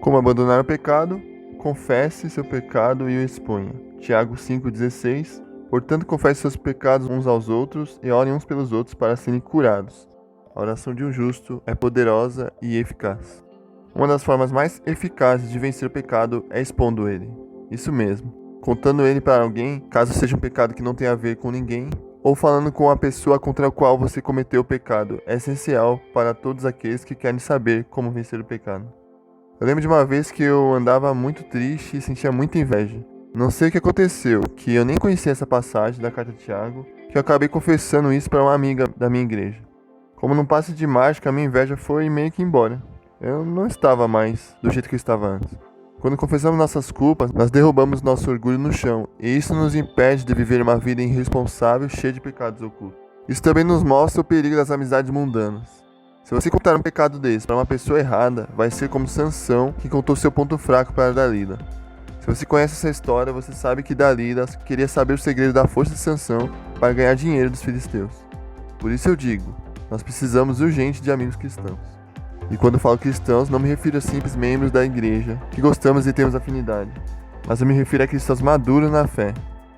Como abandonar o pecado? Confesse seu pecado e o exponha. Tiago 5,16. Portanto, confesse seus pecados uns aos outros e orem uns pelos outros para serem curados. A oração de um justo é poderosa e eficaz. Uma das formas mais eficazes de vencer o pecado é expondo ele. Isso mesmo, contando ele para alguém, caso seja um pecado que não tenha a ver com ninguém, ou falando com a pessoa contra a qual você cometeu o pecado, é essencial para todos aqueles que querem saber como vencer o pecado. Eu lembro de uma vez que eu andava muito triste e sentia muita inveja. Não sei o que aconteceu, que eu nem conhecia essa passagem da carta de Tiago, que eu acabei confessando isso para uma amiga da minha igreja. Como num passe de mágica, a minha inveja foi meio que embora. Eu não estava mais do jeito que eu estava antes. Quando confessamos nossas culpas, nós derrubamos nosso orgulho no chão, e isso nos impede de viver uma vida irresponsável cheia de pecados ocultos. Isso também nos mostra o perigo das amizades mundanas. Se você contar um pecado desse para uma pessoa errada, vai ser como Sansão, que contou seu ponto fraco para Dalila. Se você conhece essa história, você sabe que Dalila queria saber o segredo da força de Sansão para ganhar dinheiro dos filisteus. Por isso eu digo, nós precisamos urgente de amigos cristãos. E quando falo cristãos, não me refiro a simples membros da igreja, que gostamos e temos afinidade, mas eu me refiro a cristãos maduros na fé,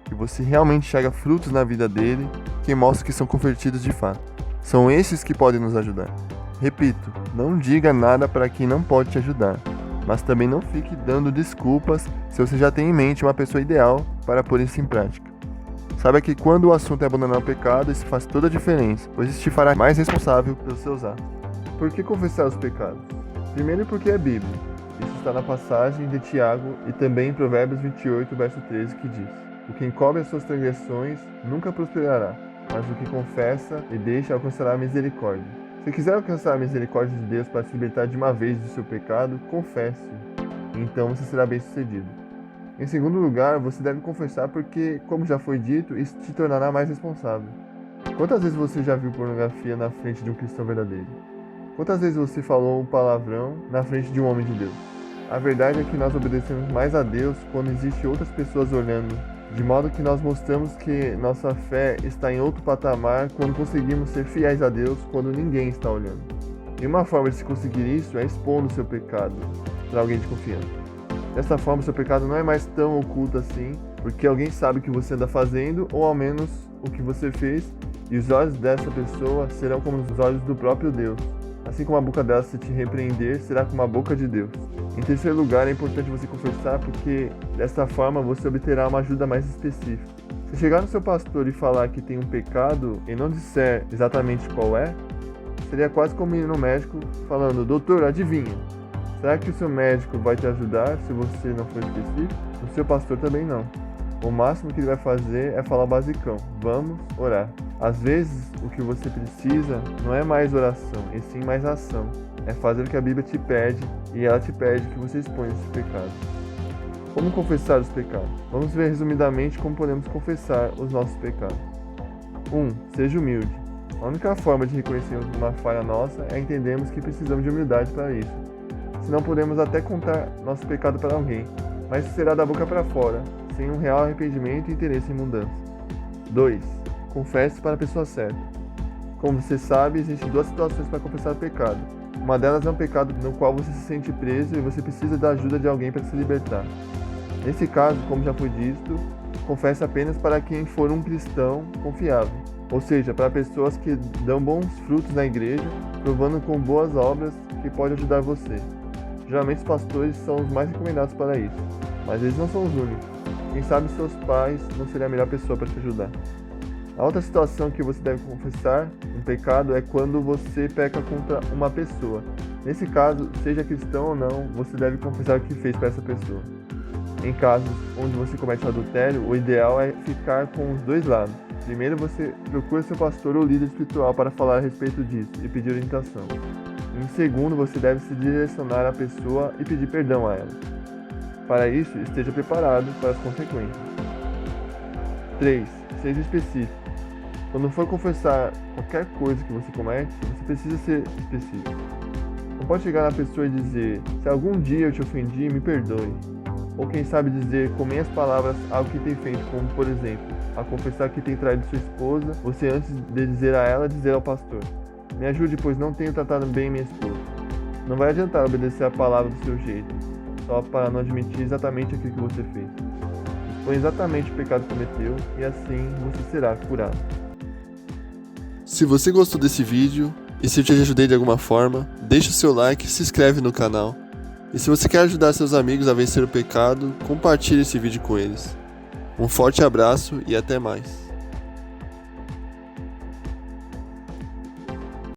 que você realmente enxerga frutos na vida dele, que mostram que são convertidos de fato. São esses que podem nos ajudar. Repito, não diga nada para quem não pode te ajudar, mas também não fique dando desculpas se você já tem em mente uma pessoa ideal para pôr isso em prática. Saiba que quando o assunto é abandonar o pecado, isso faz toda a diferença, pois isso te fará mais responsável pelos seus atos. Por que confessar os pecados? Primeiro porque é Bíblia. Isso está na passagem de Tiago e também em Provérbios 28, verso 13, que diz: O que encobre as suas transgressões nunca prosperará, mas o que confessa e deixa alcançará a misericórdia. Se quiser alcançar a misericórdia de Deus para se libertar de uma vez do seu pecado, confesse, e então você será bem-sucedido. Em segundo lugar, você deve confessar porque, como já foi dito, isso te tornará mais responsável. Quantas vezes você já viu pornografia na frente de um cristão verdadeiro? Quantas vezes você falou um palavrão na frente de um homem de Deus? A verdade é que nós obedecemos mais a Deus quando existem outras pessoas olhando, de modo que nós mostramos que nossa fé está em outro patamar quando conseguimos ser fiéis a Deus quando ninguém está olhando. E uma forma de se conseguir isso é expondo o seu pecado para alguém de confiança. Dessa forma, o seu pecado não é mais tão oculto assim, porque alguém sabe o que você anda fazendo, ou ao menos o que você fez, e os olhos dessa pessoa serão como os olhos do próprio Deus. Assim como a boca dela se te repreender, será como a boca de Deus. Em terceiro lugar, é importante você confessar porque, dessa forma, você obterá uma ajuda mais específica. Se chegar no seu pastor e falar que tem um pecado e não disser exatamente qual é, seria quase como ir no médico falando: doutor, adivinha? Será que o seu médico vai te ajudar se você não for específico? O seu pastor também não. O máximo que ele vai fazer é falar o basicão: vamos orar. Às vezes, o que você precisa não é mais oração, e sim mais ação. É fazer o que a Bíblia te pede, e ela te pede que você exponha esse pecado. Como confessar os pecados? Vamos ver resumidamente como podemos confessar os nossos pecados. 1. Seja humilde. A única forma de reconhecermos uma falha nossa é entendermos que precisamos de humildade para isso. Senão podemos até contar nosso pecado para alguém, mas será da boca para fora, sem um real arrependimento e interesse em mudança. 2. Confesse para a pessoa certa. Como você sabe, existem duas situações para confessar o pecado. Uma delas é um pecado no qual você se sente preso e você precisa da ajuda de alguém para se libertar. Nesse caso, como já foi dito, confesse apenas para quem for um cristão confiável, ou seja, para pessoas que dão bons frutos na igreja, provando com boas obras que pode ajudar você. Geralmente os pastores são os mais recomendados para isso, mas eles não são os únicos. Quem sabe seus pais não seriam a melhor pessoa para te ajudar. A outra situação que você deve confessar um pecado é quando você peca contra uma pessoa. Nesse caso, seja cristão ou não, você deve confessar o que fez para essa pessoa. Em casos onde você comete adultério, o ideal é ficar com os dois lados. Primeiro você procura seu pastor ou líder espiritual para falar a respeito disso e pedir orientação. Em segundo, você deve se direcionar à pessoa e pedir perdão a ela. Para isso, esteja preparado para as consequências. 3. Seja específico. Quando for confessar qualquer coisa que você comete, você precisa ser específico. Não pode chegar na pessoa e dizer: se algum dia eu te ofendi, me perdoe. Ou quem sabe dizer com meias palavras algo que tem feito, como por exemplo, a confessar que tem traído sua esposa, você antes de dizer a ela, dizer ao pastor: me ajude, pois não tenho tratado bem minha esposa. Não vai adiantar obedecer a palavra do seu jeito, só para não admitir exatamente aquilo que você fez. Expõe exatamente o pecado que cometeu e assim você será curado. Se você gostou desse vídeo e se eu te ajudei de alguma forma, deixa o seu like e se inscreve no canal. E se você quer ajudar seus amigos a vencer o pecado, compartilhe esse vídeo com eles. Um forte abraço e até mais.